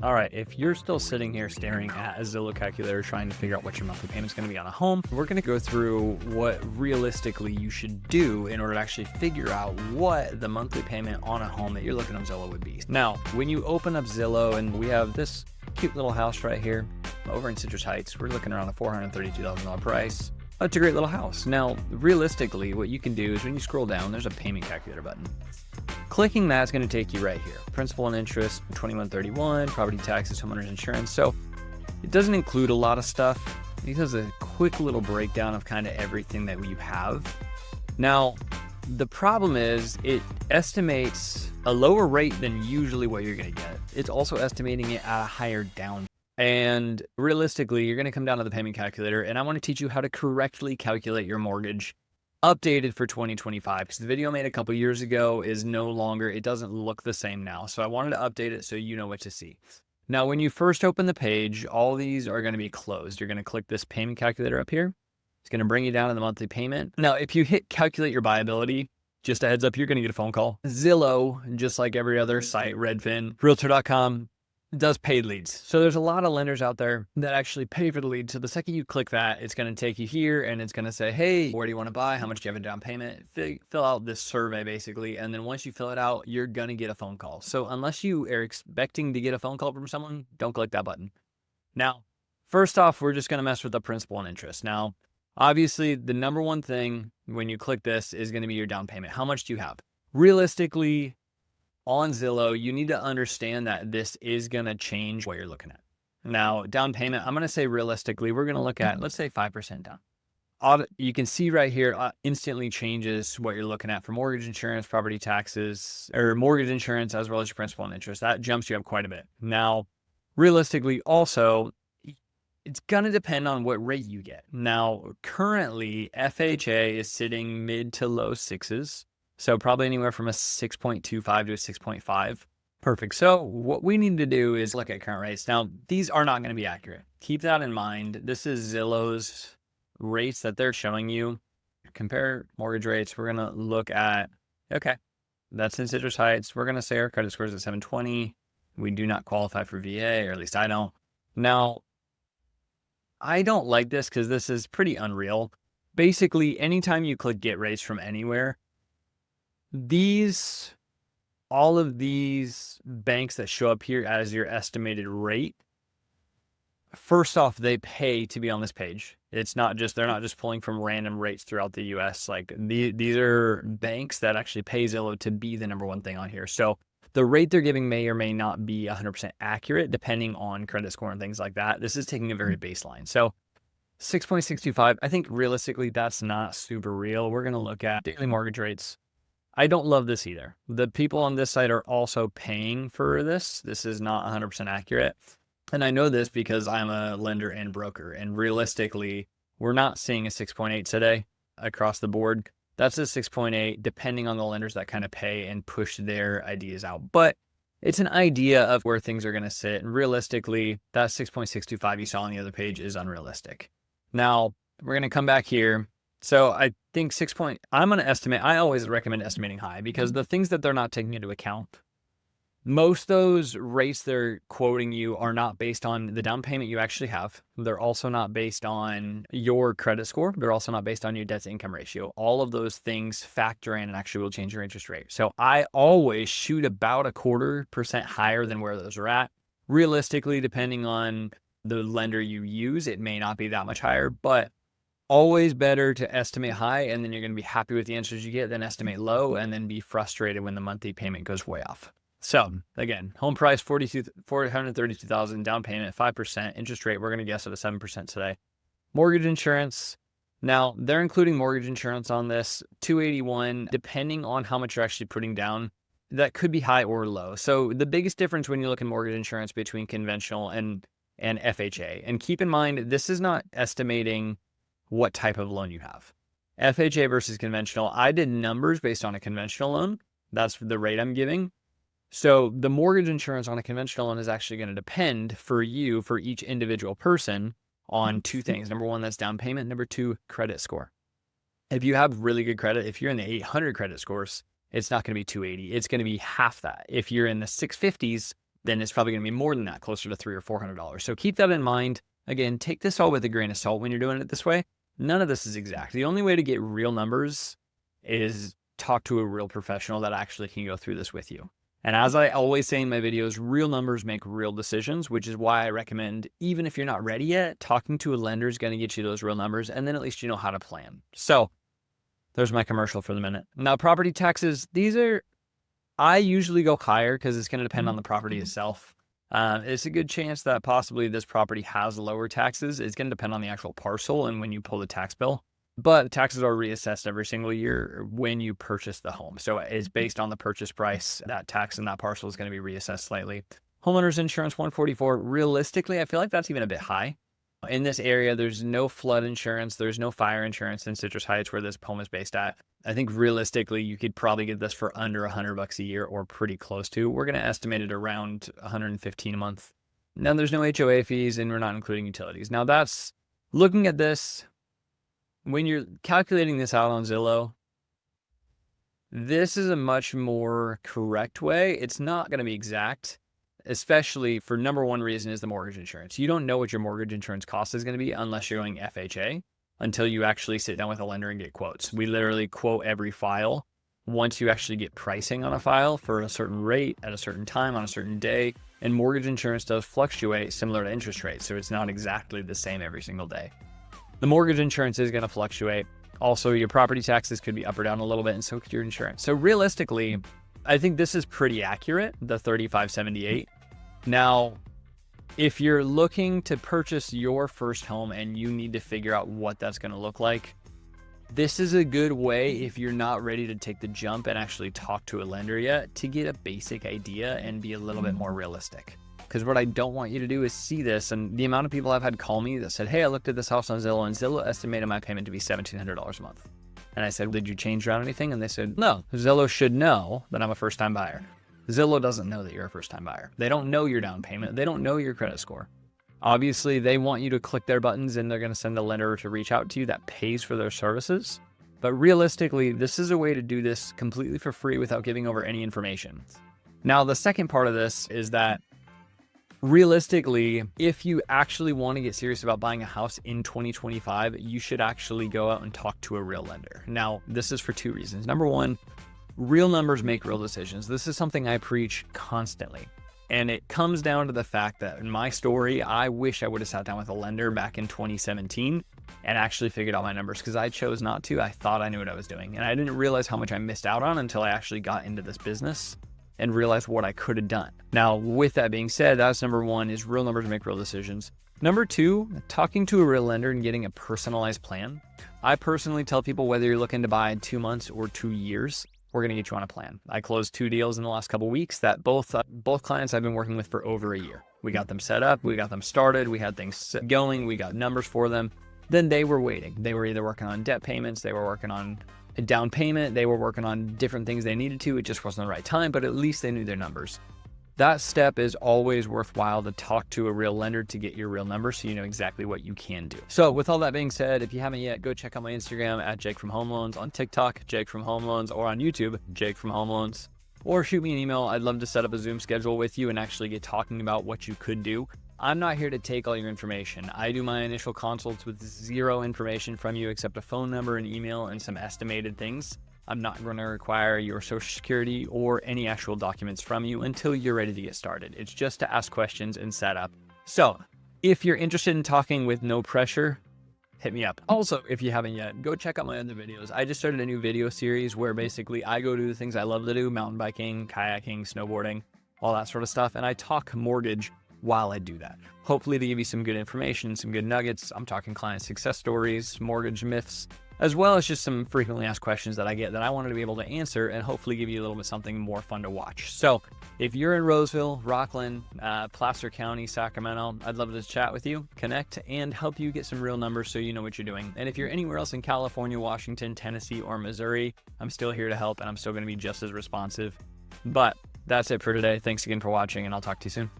All right, if you're still sitting here staring at a Zillow calculator trying to figure out what your monthly payment is going to be on a home, we're going to go through what realistically you should do in order to actually figure out what the monthly payment on a home that you're looking on Zillow would be. Now, when you open up Zillow and we have this cute little house right here over in Citrus Heights, we're looking around a $432,000 price. That's a great little house. Now, realistically, what you can do is when you scroll down, there's a payment calculator button. Clicking that is going to take you right here. Principal and interest, $21.31, property taxes, homeowners insurance. So it doesn't include a lot of stuff. It does a quick little breakdown of kind of everything that you have. Now, the problem is it estimates a lower rate than usually what you're going to get. It's also estimating it at a higher down. And realistically, you're going to come down to the payment calculator, and I want to teach you how to correctly calculate your mortgage updated for 2025, because the video I made a couple years ago is no longer, it doesn't look the same now. So I wanted to update it so you know what to see. Now, when you first open the page, all these are going to be closed. You're going to click this payment calculator up here. It's going to bring you down to the monthly payment. Now, if you hit calculate your buyability, just a heads up, you're going to get a phone call. Zillow, just like every other site, Redfin, Realtor.com, does paid leads. So there's a lot of lenders out there that actually pay for the lead. So the second you click that, it's going to take you here and it's going to say, hey, where do you want to buy? How much do you have in down payment? Fill out this survey basically. And then once you fill it out, you're going to get a phone call. So unless you are expecting to get a phone call from someone, don't click that button. Now, first off, we're just going to mess with the principal and interest. Now, obviously the number one thing when you click this is going to be your down payment. How much do you have? Realistically, on Zillow, you need to understand that this is going to change what you're looking at. Now, down payment, I'm going to say realistically, we're going to look at, let's say 5% down. You can see right here, instantly changes what you're looking at for mortgage insurance, property taxes, or mortgage insurance, as well as your principal and interest. That jumps you up quite a bit. Now, realistically, also, it's going to depend on what rate you get. Now, currently, FHA is sitting mid to low sixes. So probably anywhere from a 6.25 to a 6.5. Perfect. So what we need to do is look at current rates. Now, these are not going to be accurate. Keep that in mind. This is Zillow's rates that they're showing you. Compare mortgage rates. We're going to look at, okay, that's in Citrus Heights. We're going to say our credit score is at 720. We do not qualify for VA, or at least I don't. Now, I don't like this because this is pretty unreal. Basically, anytime you click get rates from anywhere, all of these banks that show up here as your estimated rate, first off, they pay to be on this page. It's not just, they're not just pulling from random rates throughout the US. Like these are banks that actually pay Zillow to be the number one thing on here. So the rate they're giving may or may not be 100% accurate depending on credit score and things like that. This is taking a very baseline. So 6.625, I think realistically, that's not super real. We're going to look at daily mortgage rates. I don't love this either. The people on this site are also paying for this. This is not 100% accurate. And I know this because I'm a lender and broker. And realistically, we're not seeing a 6.8 today across the board. That's a 6.8, depending on the lenders that kind of pay and push their ideas out. But it's an idea of where things are going to sit. And realistically, that 6.625 you saw on the other page is unrealistic. Now, we're going to come back here. So I think I'm going to estimate, I always recommend estimating high because the things that they're not taking into account, most of those rates they're quoting you are not based on the down payment you actually have. They're also not based on your credit score. They're also not based on your debt to income ratio. All of those things factor in and actually will change your interest rate. So I always shoot about 0.25% higher than where those are at. Realistically, depending on the lender you use, it may not be that much higher, but always better to estimate high and then you're going to be happy with the answers you get than estimate low and then be frustrated when the monthly payment goes way off. So again, home price, $432,000, down payment, 5%, interest rate, we're going to guess at a 7% today. Mortgage insurance. Now they're including mortgage insurance on this, $281, depending on how much you're actually putting down. That could be high or low. So the biggest difference when you look at mortgage insurance between conventional and FHA, and keep in mind, this is not estimating what type of loan you have. FHA versus conventional, I did numbers based on a conventional loan. That's the rate I'm giving. So the mortgage insurance on a conventional loan is actually going to depend for you, for each individual person, on two things. Number one, that's down payment. Number two, credit score. If you have really good credit, if you're in the 800 credit scores, it's not going to be 280. It's going to be half that. If you're in the 650s, then it's probably going to be more than that, closer to $300 or $400. So keep that in mind. Again, take this all with a grain of salt when you're doing it this way. None of this is exact. The only way to get real numbers is talk to a real professional that actually can go through this with you. And as I always say in my videos, real numbers make real decisions, which is why I recommend, even if you're not ready yet, talking to a lender is going to get you those real numbers, and then at least you know how to plan. So there's my commercial for the minute. Now, property taxes, I usually go higher because it's going to depend on the property itself. It's a good chance that possibly this property has lower taxes. It's going to depend on the actual parcel and when you pull the tax bill. But taxes are reassessed every single year when you purchase the home. So it's based on the purchase price. That tax in that parcel is going to be reassessed slightly. Homeowners insurance, $144. Realistically, I feel like that's even a bit high. In this area, there's no flood insurance. There's no fire insurance in Citrus Heights where this home is based at. I think realistically, you could probably get this for under $100 a year or pretty close to. We're going to estimate it around $115 a month. Now, there's no HOA fees and we're not including utilities. Now, that's looking at this. When you're calculating this out on Zillow, this is a much more correct way. It's not going to be exact, especially for number one reason is the mortgage insurance. You don't know what your mortgage insurance cost is going to be unless you're going FHA until you actually sit down with a lender and get quotes. We literally quote every file. Once you actually get pricing on a file for a certain rate at a certain time on a certain day, and mortgage insurance does fluctuate similar to interest rates. So it's not exactly the same every single day. The mortgage insurance is going to fluctuate. Also, your property taxes could be up or down a little bit, and so could your insurance. So realistically, I think this is pretty accurate, the $3,578. Now, if you're looking to purchase your first home and you need to figure out what that's going to look like, this is a good way if you're not ready to take the jump and actually talk to a lender yet to get a basic idea and be a little bit more realistic. Because what I don't want you to do is see this, and the amount of people I've had call me that said, hey, I looked at this house on Zillow, and Zillow estimated my payment to be $1,700 a month. And I said, did you change around anything? And they said, no, Zillow should know that I'm a first-time buyer. Zillow doesn't know that you're a first-time buyer. They don't know your down payment. They don't know your credit score. Obviously, they want you to click their buttons, and they're going to send a lender to reach out to you that pays for their services. But realistically, this is a way to do this completely for free without giving over any information. Now, the second part of this is that realistically, if you actually want to get serious about buying a house in 2025, you should actually go out and talk to a real lender. Now, this is for two reasons. Number one, real numbers make real decisions. This is something I preach constantly. And it comes down to the fact that in my story, I wish I would have sat down with a lender back in 2017 and actually figured out my numbers because I chose not to. I thought I knew what I was doing. And I didn't realize how much I missed out on until I actually got into this business and realize what I could have done. Now, with that being said, that's number one, is real numbers make real decisions. Number two, talking to a real lender and getting a personalized plan. I personally tell people whether you're looking to buy in 2 months or 2 years, we're gonna get you on a plan. I closed 2 deals in the last couple of weeks that both clients I've been working with for over a year. We got them set up, we got them started, we had things going, we got numbers for them. Then they were waiting. They were either working on debt payments, they were working on a down payment, they were working on different things they needed to. It just wasn't the right time, but at least they knew their numbers. That step is always worthwhile, to talk to a real lender to get your real numbers so you know exactly what you can do. So with all that being said, if you haven't yet, go check out my Instagram at Jake from Home Loans, on TikTok, Jake from Home Loans, or on YouTube, Jake from Home Loans. Or shoot me an email. I'd love to set up a Zoom schedule with you and actually get talking about what you could do. I'm not here to take all your information. I do my initial consults with zero information from you except a phone number, an email, and some estimated things. I'm not going to require your social security or any actual documents from you until you're ready to get started. It's just to ask questions and set up. So if you're interested in talking with no pressure, hit me up. Also, if you haven't yet, go check out my other videos. I just started a new video series where basically I go do the things I love to do: mountain biking, kayaking, snowboarding, all that sort of stuff. And I talk mortgage while I do that. Hopefully to give you some good information, some good nuggets. I'm talking client success stories, mortgage myths, as well as just some frequently asked questions that I get that I wanted to be able to answer and hopefully give you a little bit something more fun to watch. So if you're in Roseville, Rocklin, Placer County, Sacramento, I'd love to chat with you, connect, and help you get some real numbers so you know what you're doing. And if you're anywhere else in California, Washington, Tennessee, or Missouri, I'm still here to help, and I'm still going to be just as responsive. But that's it for today. Thanks again for watching, and I'll talk to you soon.